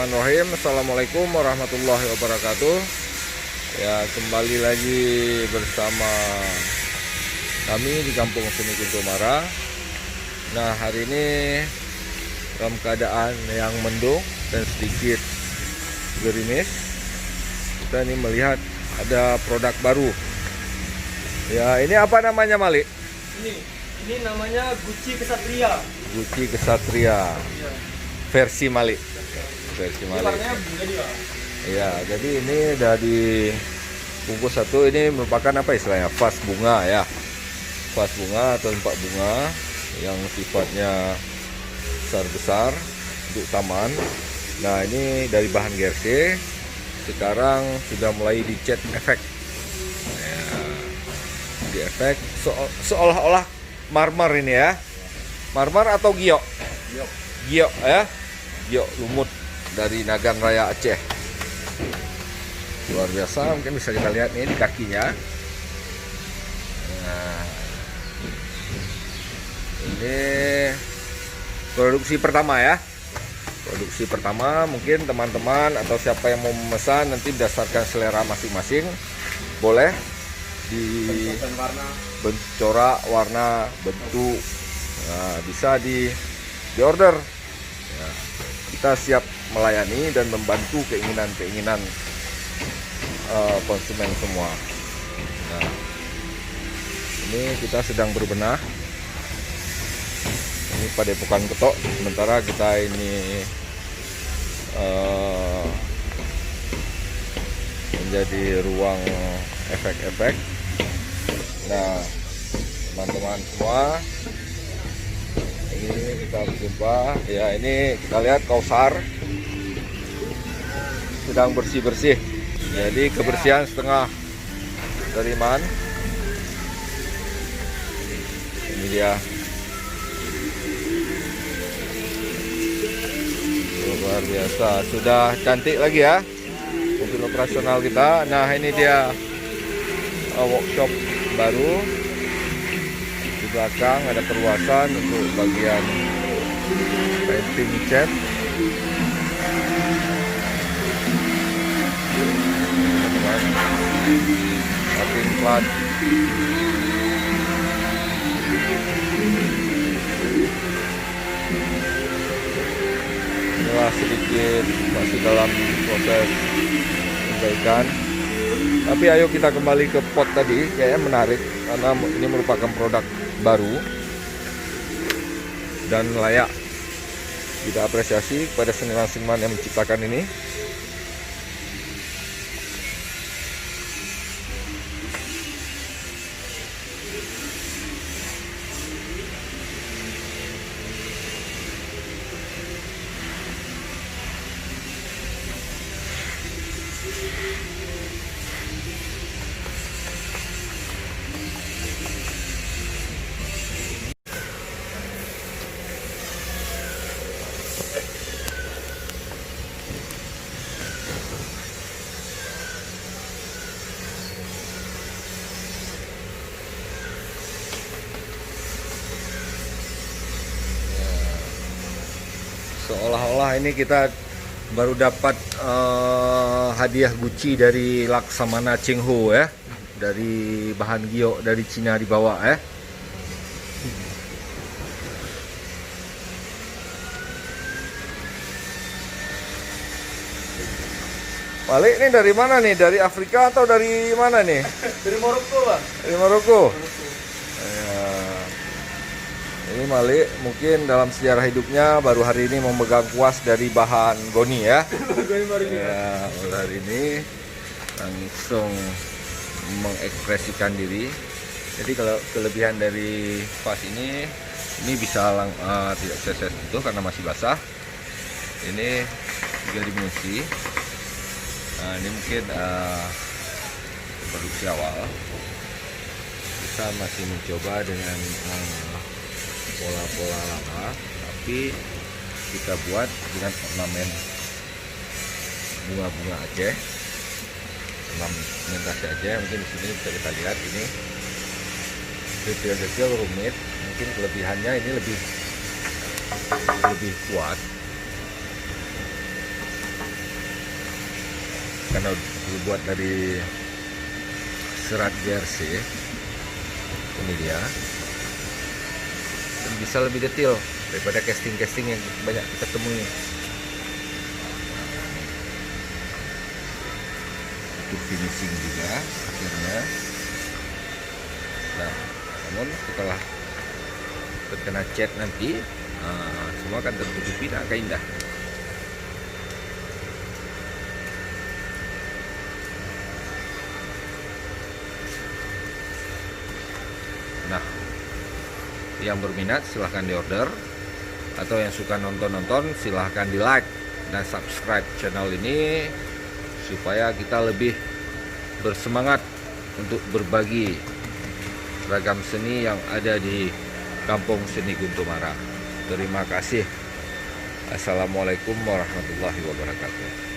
Bismillahirrahmanirrahim. Assalamualaikum warahmatullahi wabarakatuh. Ya, kembali lagi bersama kami di Kampung Seni Kuntumara. Nah, hari ini dalam keadaan yang mendung dan sedikit gerimis, kita ini melihat ada produk baru. Ya, ini apa namanya, Malik? Ini namanya Guci Kesatria. Guci Kesatria. Iya. Versi Malik. Versi Ini Malik. warnanya bunga dia. Ya, jadi ini udah dibungkus satu. Ini merupakan apa istilahnya? Vas bunga ya. Vas bunga atau tempat bunga yang sifatnya besar-besar untuk taman. Nah, ini dari bahan GRC. Sekarang sudah mulai dicat efek. Ya, di efek seolah-olah marmer ini ya. Marmer atau giok? Giok ya. Giok lumut dari Nagan Raya Aceh. Luar biasa, mungkin bisa kita lihat nih di kakinya. Nah, ini produksi pertama ya. Produksi pertama, mungkin teman-teman atau siapa yang mau memesan nanti berdasarkan selera masing-masing boleh di corak, warna, bentuk. Nah, bisa di order. Ya, kita siap melayani dan membantu keinginan-keinginan konsumen semua. Nah, ini kita sedang berbenah. Ini Padepokan Ketok. Sementara kita ini menjadi ruang efek-efek. Nah, teman-teman semua, ini kita berjumpa. Ya, ini kita lihat Kausar sedang bersih-bersih. Jadi kebersihan setengah dari man. Ini dia. Luar biasa, sudah cantik lagi ya mobil operasional kita. Nah, ini dia workshop baru. Di belakang ada perluasan untuk bagian painting cat. Painting plat. Inilah sedikit masih dalam proses perbaikan. Tapi ayo kita kembali ke pot tadi, kayaknya menarik karena ini merupakan produk baru dan layak kita apresiasi kepada seniman-seniman yang menciptakan ini. Seolah-olah ini kita baru dapat hadiah Guci dari Laksamana Cheng Ho ya, dari bahan giok dari Cina dibawa ya. Balik ini dari mana nih? Dari Afrika atau dari mana nih? Dari Maroko, Pak. Dari Maroko. Ya. Ini Malik mungkin dalam sejarah hidupnya baru hari ini memegang kuas dari bahan goni ya. Ya, baru hari ini langsung mengekspresikan diri. Jadi kalau kelebihan dari vas ini bisa tidak saya sentuh karena masih basah. Ini 3 dimensi. Nah, ini mungkin produksi awal. Kita masih mencoba dengan pola-pola lama, tapi kita buat dengan ornamen bunga-bunga Aceh, ornamentasi Aceh. Mungkin di sini bisa kita lihat ini detail-detail rumit. Mungkin kelebihannya ini lebih kuat. karena dibuat dari serat jersey. Ini dia, dan bisa lebih detail daripada casting-casting yang banyak kita temui. Itu finishing juga akhirnya. Nah, namun setelah terkena cat nanti, semua akan tertutupi dan akan indah. Nah, yang berminat silahkan diorder, atau yang suka nonton-nonton silahkan di like dan subscribe channel ini supaya kita lebih bersemangat untuk berbagi ragam seni yang ada di Kampung Seni Guntumara. Terima kasih. Assalamualaikum warahmatullahi wabarakatuh.